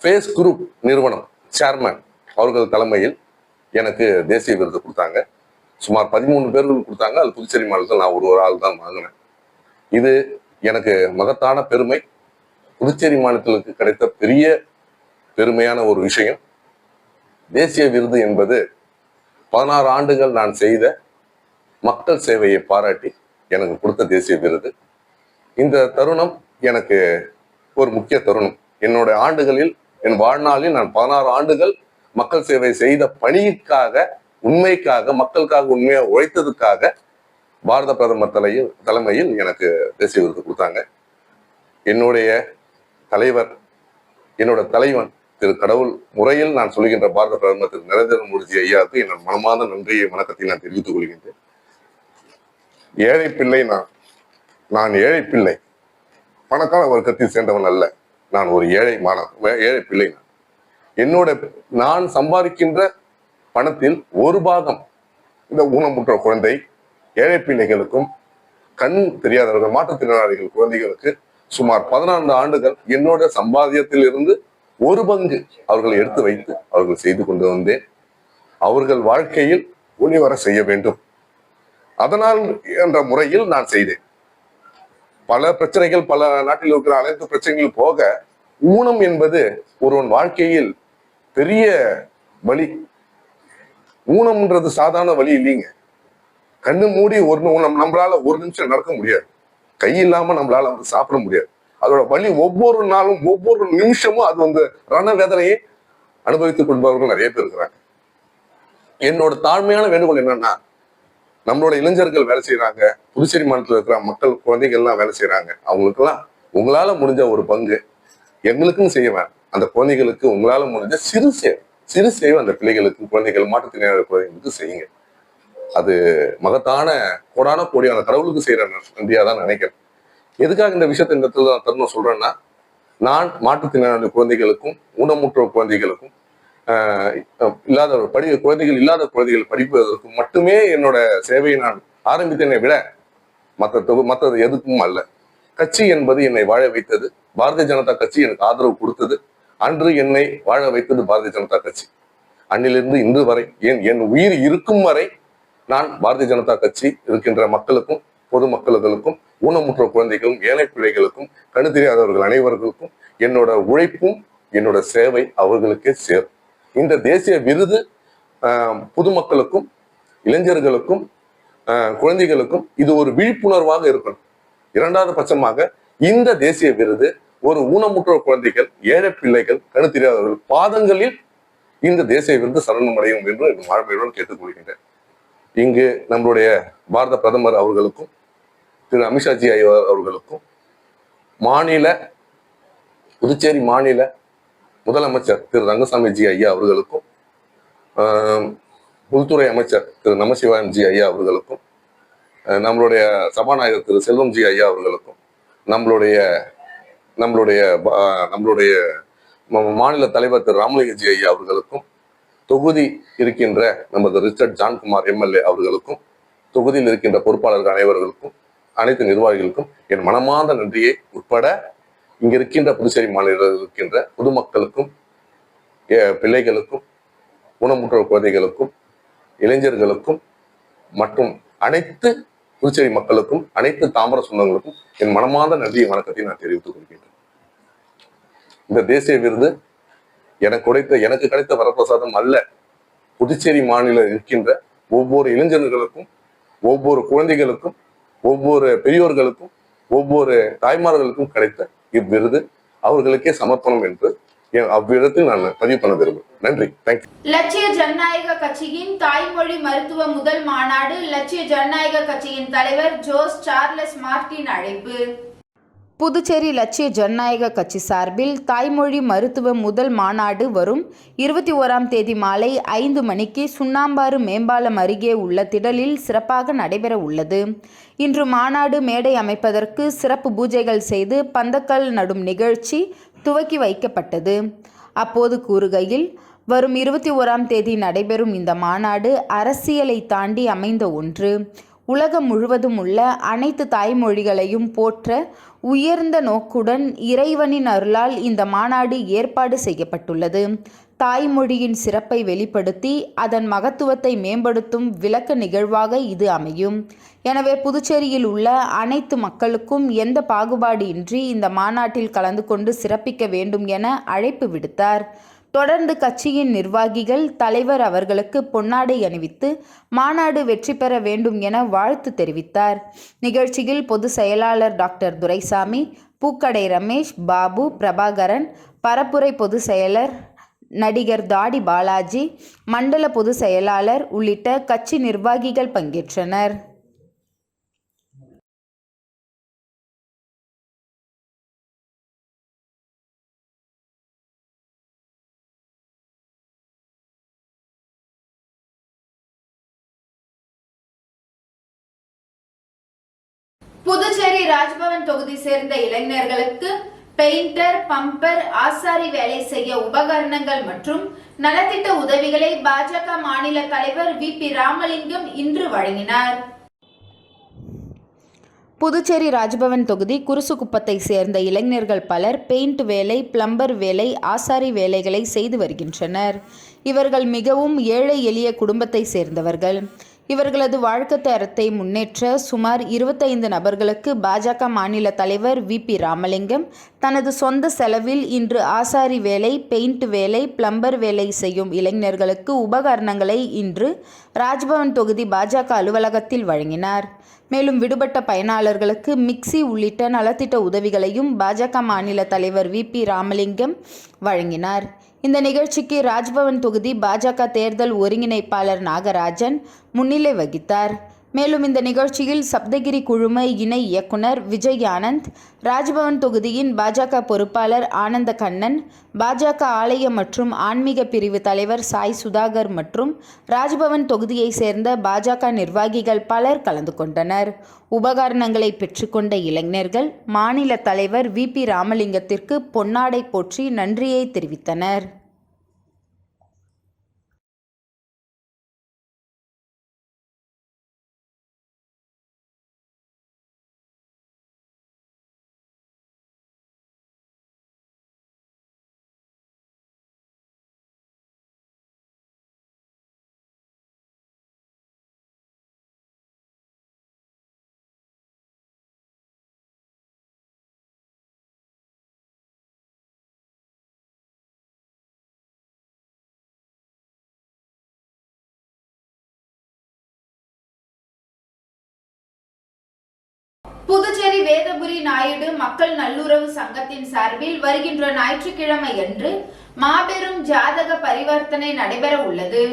ஃபேஸ் குரூப் நிறுவனம் சேர்மன் அவர்கள் தலைமையில் எனக்கு தேசிய விருது கொடுத்தாங்க. சுமார் 13 பேர்கள் கொடுத்தாங்க. அது புதுச்சேரி மாநிலத்தில் நான் ஒரு ஆள் தான் வாங்கினேன். இது எனக்கு மகத்தான பெருமை. புதுச்சேரி மாநிலத்திற்கு கிடைத்த பெரிய பெருமையான ஒரு விஷயம். தேசிய விருது என்பது 16 ஆண்டுகள் நான் செய்த மக்கள் சேவையை பாராட்டி எனக்கு கொடுத்த தேசிய விருது. இந்த தருணம் எனக்கு ஒரு முக்கிய தருணம். என்னோட ஆண்டுகளில், என் வாழ்நாளில் நான் 16 ஆண்டுகள் மக்கள் சேவை செய்த பணிக்காக, உண்மைக்காக, மக்களுக்காக உண்மையா உழைத்ததுக்காக பாரத பிரதமர் தலைமையில் எனக்கு தேசிய விருது கொடுத்தாங்க. என்னுடைய தலைவர், என்னோட தலைவன் திரு கடவுள் முறையில் நான் சொல்கின்ற பாரத பிரதமர் திரு நரேந்திர மோடிஜி ஐயாவுக்கு என் மனமார்ந்த நன்றியை, வணக்கத்தை நான் தெரிவித்துக் கொள்கின்றேன். ஏழை பிள்ளை நான் ஏழை பிள்ளை, பணக்கார வர்க்கத்தில் சேர்ந்தவன் அல்ல. நான் ஒரு ஏழை பிள்ளை. நான் சம்பாதிக்கின்ற பணத்தில் ஒரு பாகம் இந்த ஊனமுற்ற குழந்தை, ஏழை பிள்ளைகளுக்கும், கண் தெரியாதவர்கள், மாற்றுத்திறனாளிகள் குழந்தைகளுக்கு சுமார் 14 ஆண்டுகள் என்னோட சம்பாத்தியத்தில் இருந்து ஒரு பங்கு அவர்களை எடுத்து வைத்து அவர்கள் செய்து கொண்டு வந்தேன். அவர்கள் வாழ்க்கையில் ஒளி வர செய்ய வேண்டும், அதனால் என்ற முறையில் நான் செய்தேன். பல பிரச்சனைகள், பல நாட்டில் இருக்கிற அனைத்து பிரச்சனைகள் போக, ஊனம் என்பது ஒருவன் வாழ்க்கையில் பெரிய வலி. ஊனம்ன்றது சாதாரண வலி இல்லைங்க. கண்ணு மூடி நம்மளால ஒரு நிமிஷம் நடக்க முடியாது. கை இல்லாம நம்மளால சாப்பிட முடியாது. அதோட வலி ஒவ்வொரு நாளும், ஒவ்வொரு நிமிஷமும் அது ரண வேதனையை அனுபவித்துக் கொள்பவர்கள் நிறைய பேர் இருக்கிறாங்க. என்னோட தாழ்மையான வேண்டுகோள் என்னன்னா, நம்மளோட இளைஞர்கள் வேலை செய்யறாங்க, புதுச்சேரி மாநிலத்தில் இருக்கிற மக்கள், குழந்தைகள் எல்லாம் வேலை செய்யறாங்க. அவங்களுக்கெல்லாம் உங்களால முடிஞ்ச ஒரு பங்கு எங்களுக்கும் செய்ய வேண்டாம். அந்த குழந்தைகளுக்கு உங்களால முடிஞ்ச சிறு சேவை அந்த பிள்ளைகளுக்கு, குழந்தைகள், மாற்றுத்திறனாளி குழந்தைகளுக்கு செய்யுங்க. அது மகத்தான கோடியான கடவுளுக்கு செய்யற நன்றியா தான் நினைக்கிறேன். எதுக்காக இந்த விஷயத்தை இந்த தருணம் சொல்றேன்னா, நான் மாற்றுத்திறனாளி குழந்தைகளுக்கும், ஊனமுற்ற குழந்தைகளுக்கும் இல்லாத குழந்தைகள் இல்லாத குழந்தைகள் படிப்பதற்கு மட்டுமே என்னோட சேவையை நான் ஆரம்பித்தேனே விட மற்றது எதுக்கும் அல்ல. கட்சி என்பது என்னை வாழ வைத்தது. பாரதிய ஜனதா கட்சி எனக்கு ஆதரவு கொடுத்தது. அன்று என்னை வாழ வைத்தது பாரதிய ஜனதா கட்சி. அன்னிலிருந்து இன்று வரை என் உயிர் இருக்கும் வரை நான் பாரதிய ஜனதா கட்சி இருக்கின்ற மக்களுக்கும் பொதுமக்களுக்கும் ஊனமுற்ற குழந்தைகளும் ஏழை பிள்ளைகளுக்கும் கண்ணு தெரியாதவர்கள் அனைவர்களுக்கும் என்னோட உழைப்பும் என்னோட சேவை அவர்களுக்கே சேரும். இந்த தேசிய விருது பொதுமக்களுக்கும் இளைஞர்களுக்கும் குழந்தைகளுக்கும் இது ஒரு விழிப்புணர்வாக இருக்கணும். இரண்டாவது பட்சமாக இந்த தேசிய விருது ஒரு ஊனமுற்ற குழந்தைகள் ஏழை பிள்ளைகள் கண்ணு தெரியாதவர்கள் பாதங்களில் இந்த தேசிய விருது சரணமடையும் என்று வாழ்மையுடன் கேட்டுக்கொள்கின்றேன். இங்கு நம்மளுடைய பாரத பிரதமர் அவர்களுக்கும் திரு அமித்ஷாஜி ஐயா அவர்களுக்கும் புதுச்சேரி மாநில முதலமைச்சர் திரு ரங்கசாமிஜி ஐயா அவர்களுக்கும் உள்துறை அமைச்சர் திரு நமசிவாயன்ஜி ஐயா அவர்களுக்கும் நம்மளுடைய சபாநாயகர் திரு செல்வம்ஜி ஐயா அவர்களுக்கும் நம்மளுடைய மாநில தலைவர் திரு ராமலிங்கஜி ஐயா அவர்களுக்கும் தொகுதி இருக்கின்ற நமது ரிச்சர்ட் ஜான்குமார் எம்எல்ஏ அவர்களுக்கும் தொகுதியில் இருக்கின்ற பொறுப்பாளர்கள் அனைவர்களுக்கும் அனைத்து நிர்வாகிகளுக்கும் என் மனமார்ந்த நன்றியை உட்பட இங்க இருக்கின்ற புதுச்சேரி மாநிலத்தில் இருக்கின்ற பொதுமக்களுக்கும் பிள்ளைகளுக்கும் ஊனமுற்ற குழந்தைகளுக்கும் இளைஞர்களுக்கும் மற்றும் அனைத்து புதுச்சேரி மக்களுக்கும் அனைத்து தாமர சொந்தங்களுக்கும் என் மனமார்ந்த நன்றியை வணக்கத்தை நான் தெரிவித்துக் கொள்கின்றேன். இந்த தேசிய விருது எனக்கு கிடைத்த வரப்பிரசாதம் அல்ல. புதுச்சேரி மாநிலம் இருக்கின்ற ஒவ்வொரு இளைஞர்களுக்கும் ஒவ்வொரு குழந்தைகளுக்கும் ஒவ்வொரு பெரியோர்களுக்கும் ஒவ்வொரு தாய்மார்களுக்கும் கிடைத்த இவ்விருது அவர்களுக்கே சமர்ப்பணம் என்று அவ்விடத்தில் நான் பதிவு பண்ண விரும்புகிறேன். நன்றி. தேங்க்யூ. லட்சிய ஜனநாயக கட்சியின் தாய்மொழி மருத்துவ முதல் மாநாடு லட்சிய ஜனநாயக கட்சியின் தலைவர் ஜோஸ் சார்லஸ் மார்டின் அழைப்பு. புதுச்சேரி லட்சிய ஜனநாயக கட்சி சார்பில் தாய்மொழி மருத்துவ முதல் மாநாடு வரும் 21ஆம் தேதி மாலை 5 மணிக்கு சுண்ணாம்பாறு மேம்பாலம் அருகே உள்ள திடலில் சிறப்பாக நடைபெற உள்ளது. இன்று மாநாடு மேடை அமைப்பதற்கு சிறப்பு பூஜைகள் செய்து பந்தக்கல் நடும் நிகழ்ச்சி துவக்கி வைக்கப்பட்டது. அப்போது கூறுகையில், வரும் 21ஆம் தேதி நடைபெறும் இந்த மாநாடு அரசியலை தாண்டி அமைந்த ஒன்று. உலகம் முழுவதும் உள்ள அனைத்து தாய்மொழிகளையும் போற்ற உயர்ந்த நோக்குடன் இறைவனின் அருளால் இந்த மாநாடு ஏற்பாடு செய்யப்பட்டுள்ளது. தாய்மொழியின் சிறப்பை வெளிப்படுத்தி அதன் மகத்துவத்தை மேம்படுத்தும் விளக்க நிகழ்வாக இது அமையும். எனவே புதுச்சேரியில் உள்ள அனைத்து மக்களுக்கும் எந்த பாகுபாடு இன்றி இந்த மாநாட்டில் கலந்து கொண்டு சிறப்பிக்க வேண்டும் என அழைப்பு விடுத்தார். தொடர்ந்து கட்சியின் நிர்வாகிகள் தலைவர் அவர்களுக்கு பொன்னாடை அணிவித்து மாநாடு வெற்றி பெற வேண்டும் என வாழ்த்து தெரிவித்தார். நிகழ்ச்சியில் பொதுச் செயலாளர் டாக்டர் துரைசாமி, பூக்கடை ரமேஷ், பாபு, பிரபாகரன், பரப்புரை பொதுச் செயலர் நடிகர் தாடி பாலாஜி, மண்டல பொதுச் செயலாளர் உள்ளிட்ட கட்சி நிர்வாகிகள் பங்கேற்றனர். புதுச்சேரி ராஜ்பவன் தொகுதி சேர்ந்த இளைஞர்களுக்கு பெயிண்டர், பம்பர், ஆசாரி வேலை செய்ய உபகரணங்கள் மற்றும் நலத்திட்ட உதவிகளை பாஜக மாநில தலைவர் வி.பி. ராமலிங்கம் இன்று வழங்கினார். புதுச்சேரி ராஜ்பவன் தொகுதி குருசுகுப்பத்தை சேர்ந்த இளைஞர்கள் பலர் பெயிண்ட் வேலை, பிளம்பர் வேலை, ஆசாரி வேலைகளை செய்து வருகின்றனர். இவர்கள் மிகவும் ஏழை எளிய குடும்பத்தை சேர்ந்தவர்கள். இவர்களது வாழ்க்கை தரத்தை முன்னேற்ற சுமார் 25 நபர்களுக்கு பாஜக மாநில தலைவர் வி.பி. ராமலிங்கம் தனது சொந்த செலவில் இன்று ஆசாரி வேலை, பெயிண்ட் வேலை, பிளம்பர் வேலை செய்யும் இளைஞர்களுக்கு உபகரணங்களை இன்று ராஜ்பவன் தொகுதி பாஜக அலுவலகத்தில் வழங்கினார். மேலும் விடுபட்ட பயனாளர்களுக்கு மிக்சி உள்ளிட்ட நலத்திட்ட உதவிகளையும் பாஜக மாநில தலைவர் வி.பி. ராமலிங்கம் வழங்கினார். இந்த நிகழ்ச்சிக்கு ராஜ்பவன் தொகுதி பாஜக தேர்தல் ஒருங்கிணைப்பாளர் நாகராஜன் முன்னிலை வகித்தார். மேலும் இந்த நிகழ்ச்சியில் சப்தகிரி குழும இணை இயக்குனர் விஜய் ஆனந்த், ராஜ்பவன் தொகுதியின் பாஜக பொறுப்பாளர் ஆனந்த கண்ணன், பாஜக ஆலய மற்றும் ஆன்மீக பிரிவு தலைவர் சாய் சுதாகர் மற்றும் ராஜ்பவன் தொகுதியை சேர்ந்த பாஜக நிர்வாகிகள் பலர் கலந்து கொண்டனர். உபகரணங்களை பெற்றுக்கொண்ட இளைஞர்கள் மாநில தலைவர் வி.பி. ராமலிங்கத்திற்கு பொன்னாடை போற்றி நன்றியை தெரிவித்தனர். புதுச்சேரி வேதபுரி நாயுடு மக்கள் நல்லுறவு சங்கத்தின் சார்பில் வருகின்ற ஞாயிற்றுக்கிழமையன்று மாபெரும் ஜாதக பரிவர்த்தனை நடைபெற உள்ளது.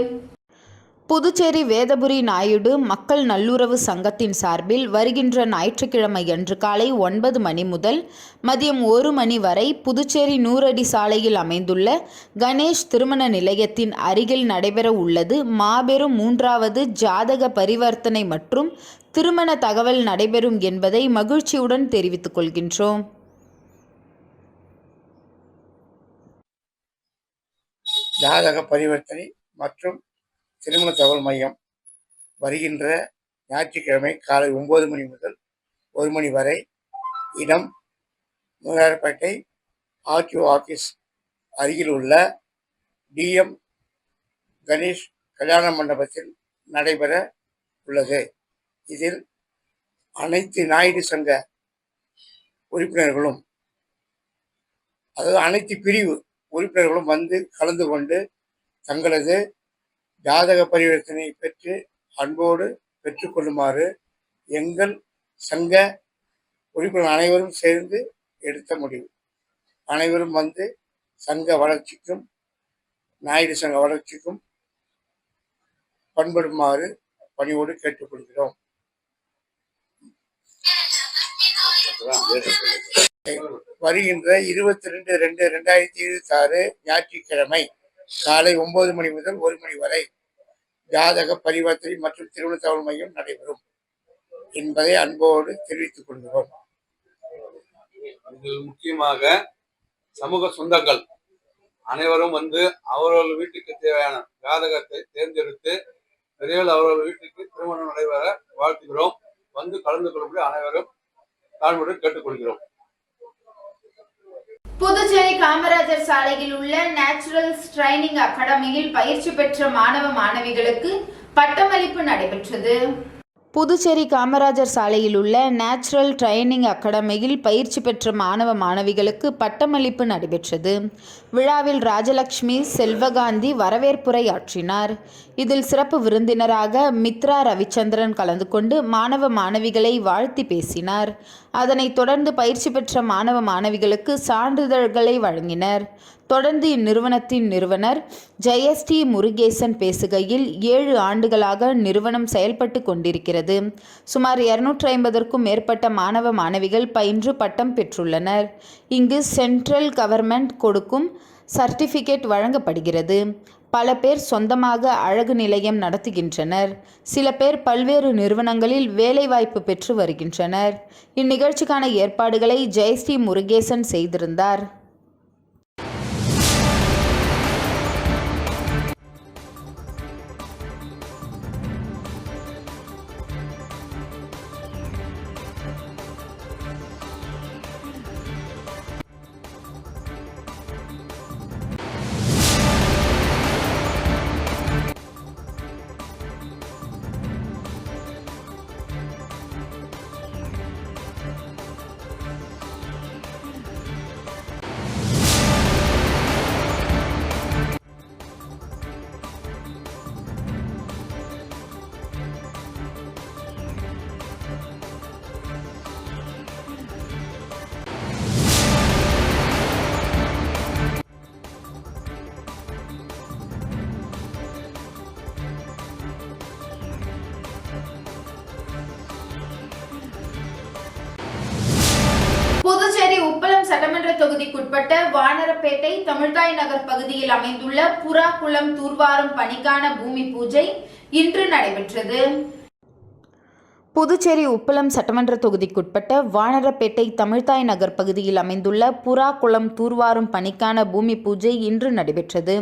புதுச்சேரி வேதபுரி நாயுடு மக்கள் நல்லுறவு சங்கத்தின் சார்பில் வருகின்ற ஞாயிற்றுக்கிழமையன்று காலை 9 மணி முதல் மதியம் 1 மணி வரை புதுச்சேரி 100 அடி சாலையில் அமைந்துள்ள கணேஷ் திருமண நிலையத்தின் அருகில் நடைபெற உள்ளது மாபெரும் 3வது ஜாதக பரிவர்த்தனை மற்றும் திருமண தகவல் நடைபெறும் என்பதை மகிழ்ச்சியுடன் தெரிவித்துக் கொள்கின்றோம். ஜாதக பரிவர்த்தனை மற்றும் திருமண தகவல் மையம் வருகின்ற ஞாயிற்றுக்கிழமை காலை 9 மணி முதல் 1 மணி வரை. இடம் நூறார்பேட்டை ஆர்டிஓ ஆஃபீஸ் அருகில் உள்ள டிஎம் கணேஷ் கல்யாண மண்டபத்தில் நடைபெற உள்ளது. இதில் அனைத்து நாயுடு சங்க உறுப்பினர்களும், அதாவது அனைத்து பிரிவு உறுப்பினர்களும் வந்து கலந்து கொண்டு தங்களது ஜாதக பரிவர்த்தனை பெற்று அன்போடு பெற்றுக்கொள்ளுமாறு எங்கள் சங்க உறுப்பினர் அனைவரும் சேர்ந்து எடுத்த முடிவு. அனைவரும் வந்து சங்க வளர்ச்சிக்கும் நாயுடு சங்க வளர்ச்சிக்கும் பண்படுமாறு பணியோடு கேட்டுக்கொள்கிறோம். வருகின்ற 22/2/2026 ஞாயிற்றுக்கிழமை காலை 9 மணி முதல் 1 மணி வரை ஜாதக பரிவர்த்தனை மற்றும் திருமண தகவல் மையம் நடைபெறும் என்பதை அன்போடு தெரிவித்துக் கொள்கிறோம். இதில் முக்கியமாக சமூக சொந்தங்கள் அனைவரும் வந்து அவரவர்கள் வீட்டுக்கு தேவையான ஜாதகத்தை தேர்ந்தெடுத்து விரைவில் அவரவர்கள் வீட்டுக்கு திருமணம் நடைபெற வாழ்த்துகிறோம். வந்து கலந்து கொள்ளும்படி அனைவரும் தாழ்வுடன் கேட்டுக்கொள்கிறோம். புதுச்சேரி காமராஜர் சாலையில் உள்ள நேச்சுரல்ஸ் ட்ரைனிங் அகாடமியில் பயிற்சி பெற்ற மாணவ மாணவிகளுக்கு பட்டமளிப்பு நடைபெற்றது. புதுச்சேரி காமராஜர் சாலையில் உள்ள நேச்சுரல் ட்ரைனிங் அகாடமியில் பயிற்சி பெற்ற மாணவ மாணவிகளுக்கு பட்டமளிப்பு நடைபெற்றது. விழாவில் ராஜலட்சுமி செல்வகாந்தி வரவேற்புரையாற்றினார். இதில் சிறப்பு விருந்தினராக மித்ரா ரவிச்சந்திரன் கலந்து கொண்டு மாணவ மாணவிகளை வாழ்த்தி பேசினார். அதனைத் தொடர்ந்து பயிற்சி பெற்ற மாணவ மாணவிகளுக்கு சான்றிதழ்களை வழங்கினர். தொடர்ந்து இந்நிறுவனத்தின் நிறுவனர் ஜெயஸ்ரீ முருகேசன் பேசுகையில் 7 ஆண்டுகளாக நிறுவனம் செயல்பட்டு கொண்டிருக்கிறது. சுமார் 250க்கும் மேற்பட்ட மாணவ மாணவிகள் பயின்று பட்டம் பெற்றுள்ளனர். இங்கு சென்ட்ரல் கவர்மெண்ட் கொடுக்கும் சர்டிபிகேட் வழங்கப்படுகிறது. பல பேர் சொந்தமாக அழகு நிலையம் நடத்துகின்றனர். சில பேர் பல்வேறு நிறுவனங்களில் வேலைவாய்ப்பு பெற்று வருகின்றனர். இந்நிகழ்ச்சிக்கான ஏற்பாடுகளை ஜெயஸ்ரீ முருகேசன் செய்திருந்தார். புதுச்சேரி உப்பளம் சட்டமன்ற தொகுதிக்குட்பட்ட வானரப்பேட்டை தமிழ்தாய் நகர் பகுதியில் அமைந்துள்ள புறா குளம் தூர்வாரும் பணிக்கான பூமி பூஜை இன்று நடைபெற்றது. புதுச்சேரி உப்பளம் சட்டமன்ற தொகுதிக்குட்பட்ட வானரப்பேட்டை தமிழ்தாய் நகர் பகுதியில் அமைந்துள்ள புறா குளம் தூர்வாரும் பணிக்கான பூமி பூஜை இன்று நடைபெற்றது.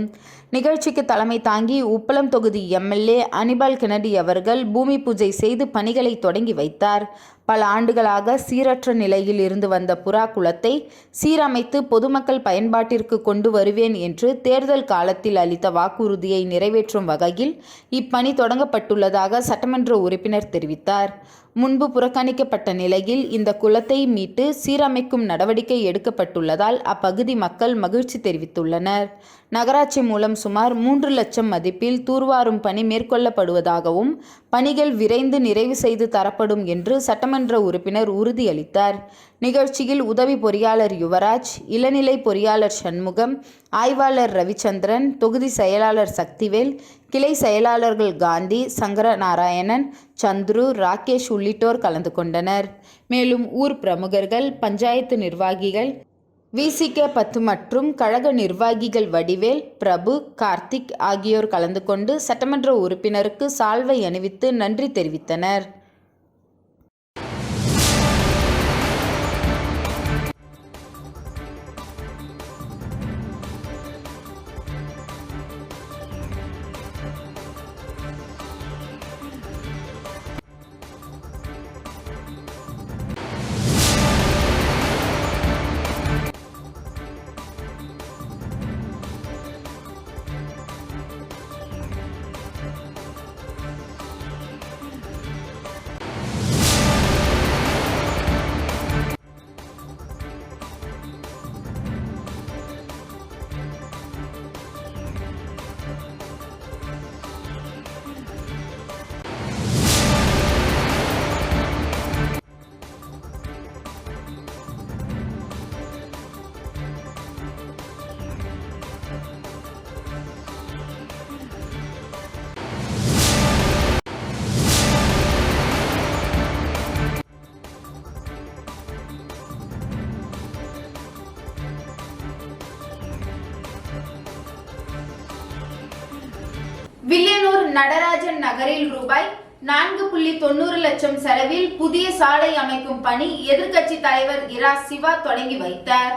நிகழ்ச்சிக்கு தலைமை தாங்கி உப்பளம் தொகுதி எம்எல்ஏ அனிபால் கெனடி அவர்கள் பூமி பூஜை செய்து பணிகளை தொடங்கி வைத்தார். பல ஆண்டுகளாக சீரற்ற நிலையில் இருந்து வந்த புறா குளத்தை சீரமைத்து பொதுமக்கள் பயன்பாட்டிற்கு கொண்டு வருவேன் என்று தேர்தல் காலத்தில் அளித்த வாக்குறுதியை நிறைவேற்றும் வகையில் இப்பணி தொடங்கப்பட்டுள்ளதாக சட்டமன்ற உறுப்பினர் தெரிவித்தார். முன்பு புறக்கணிக்கப்பட்ட நிலையில் இந்த குளத்தை மீட்டு சீரமைக்கும் நடவடிக்கை எடுக்கப்பட்டுள்ளதால் அப்பகுதி மக்கள் மகிழ்ச்சி தெரிவித்துள்ளனர். நகராட்சி மூலம் சுமார் 3 லட்சம் மதிப்பில் தூர்வாரும் பணி மேற்கொள்ளப்படுவதாகவும் பணிகள் விரைந்து நிறைவு செய்து தரப்படும் என்று சட்டமன்ற உறுப்பினர் உறுதியளித்தார். நிகழ்ச்சியில் உதவி பொறியாளர் யுவராஜ், இளநிலை பொறியாளர் சண்முகம், ஆய்வாளர் ரவிச்சந்திரன், தொகுதி செயலாளர் சக்திவேல், கிளை செயலாளர்கள் காந்தி, சங்கரநாராயணன், சந்துரு, ராகேஷ் உள்ளிட்டோர் கலந்து கொண்டனர். மேலும் ஊர் பிரமுகர்கள், பஞ்சாயத்து நிர்வாகிகள், VCK10 மற்றும் கழக நிர்வாகிகள் வடிவேல், பிரபு, கார்த்திக் ஆகியோர் கலந்து கொண்டு சட்டமன்ற உறுப்பினருக்கு சால்வை அணிவித்து நன்றி தெரிவித்தனர். வில்லியனூர் நடராஜன் நகரில் ரூபாய் 4.90 லட்சம் செலவில் புதிய சாலை அமைக்கும் பணி எதிர்க்கட்சி தலைவர் இரா சிவா தொடங்கி வைத்தார்.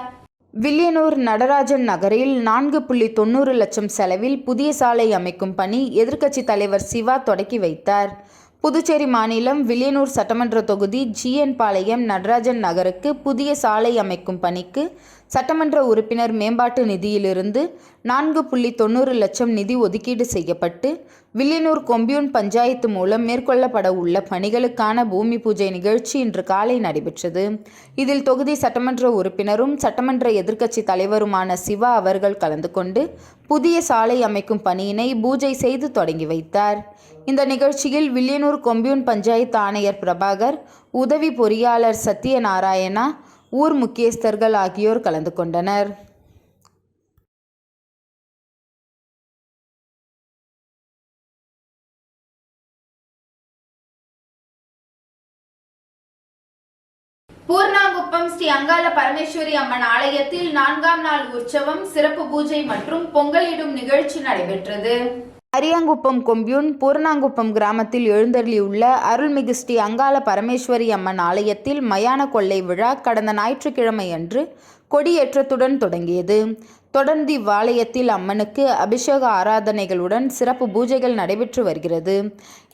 வில்லியனூர் நடராஜன் நகரில் 4.90 லட்சம் செலவில் புதிய சாலை அமைக்கும் பணி எதிர்க்கட்சி தலைவர் சிவா தொடங்கி வைத்தார். புதுச்சேரி மாநிலம் வில்லியனூர் சட்டமன்ற தொகுதி GN பாளையம் நடராஜன் நகருக்கு புதிய சாலை அமைக்கும் பணிக்கு சட்டமன்ற உறுப்பினர் மேம்பாட்டு நிதியிலிருந்து 4.90 லட்சம் நிதி ஒதுக்கீடு செய்யப்பட்டு வில்லியனூர் கொம்யூன் பஞ்சாயத்து மூலம் மேற்கொள்ளப்பட உள்ள பணிகளுக்கான பூமி பூஜை நிகழ்ச்சி இன்று காலை நடைபெற்றது. இதில் தொகுதி சட்டமன்ற உறுப்பினரும் சட்டமன்ற எதிர்க்கட்சி தலைவருமான சிவா அவர்கள் கலந்து கொண்டு புதிய சாலை அமைக்கும் பணியினை பூஜை செய்து தொடங்கி வைத்தார். இந்த நிகழ்ச்சியில் வில்லியனூர் கொம்யூன் பஞ்சாயத்து ஆணையர் பிரபாகர், உதவி பொறியாளர் சத்யநாராயணா, ஊர் முக்கியஸ்தர்கள் ஆகியோர் கலந்து கொண்டனர். பூர்ணாங்குப்பம் ஸ்ரீ அங்காள பரமேஸ்வரி அம்மன் ஆலயத்தில் 4ஆம் நாள் உற்சவம், சிறப்பு பூஜை மற்றும் பொங்கலிடும் நிகழ்ச்சி நடைபெற்றது. அரியாங்குப்பம் கொம்யூன் பூர்ணாங்குப்பம் கிராமத்தில் எழுந்தருளியுள்ள அருள்மிகு ஸ்ரீ அங்காள பரமேஸ்வரி அம்மன் ஆலயத்தில் மயான கொள்ளை விழா கடந்த ஞாயிற்றுக்கிழமை அன்று கொடியேற்றத்துடன் தொடங்கியது. தொடர்ந்து இவ்வாலயத்தில் அம்மனுக்கு அபிஷேக ஆராதனைகளுடன் சிறப்பு பூஜைகள் நடைபெற்று வருகிறது.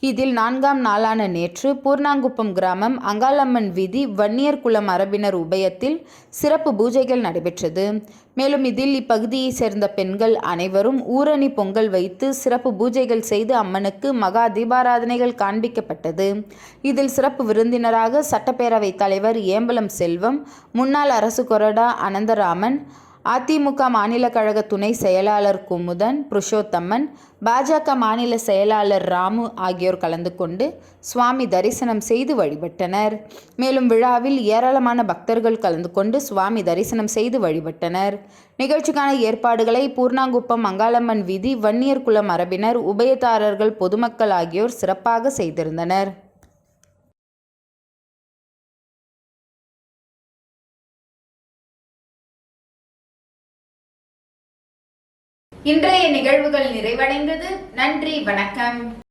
இதில் 4ஆம் நாளான நேற்று பூர்ணாங்குப்பம் கிராமம் அங்காளம்மன் வீதி வன்னியர் குல மரபினர் உபயத்தில் சிறப்பு பூஜைகள் நடைபெற்றது. மேலும் இதில் இப்பகுதியை சேர்ந்த பெண்கள் அனைவரும் ஊரணி பொங்கல் வைத்து சிறப்பு பூஜைகள் செய்து அம்மனுக்கு மகா தீபாராதனைகள் காண்பிக்கப்பட்டது. இதில் சிறப்பு விருந்தினராக சட்டப்பேரவைத் தலைவர் ஏம்பலம் செல்வம், முன்னாள் அரசு கொறடா அனந்தராமன், அதிமுக மாநில கழக துணை செயலாளர் குமுதன், புருஷோத்தம்மன், பாஜக மாநில செயலாளர் ராமு ஆகியோர் கலந்து கொண்டு சுவாமி தரிசனம் செய்து வழிபட்டனர். மேலும் விழாவில் ஏராளமான பக்தர்கள் கலந்து கொண்டு சுவாமி தரிசனம் செய்து வழிபட்டனர். நிகழ்ச்சிக்கான ஏற்பாடுகளை பூர்ணாங்குப்பம் அங்காளம்மன் வீதி வன்னியர் குல மரபினர், உபயதாரர்கள், பொதுமக்கள் ஆகியோர் சிறப்பாக செய்திருந்தனர். இன்றைய நிகழ்வுகள் நிறைவடைந்தது. நன்றி, வணக்கம்.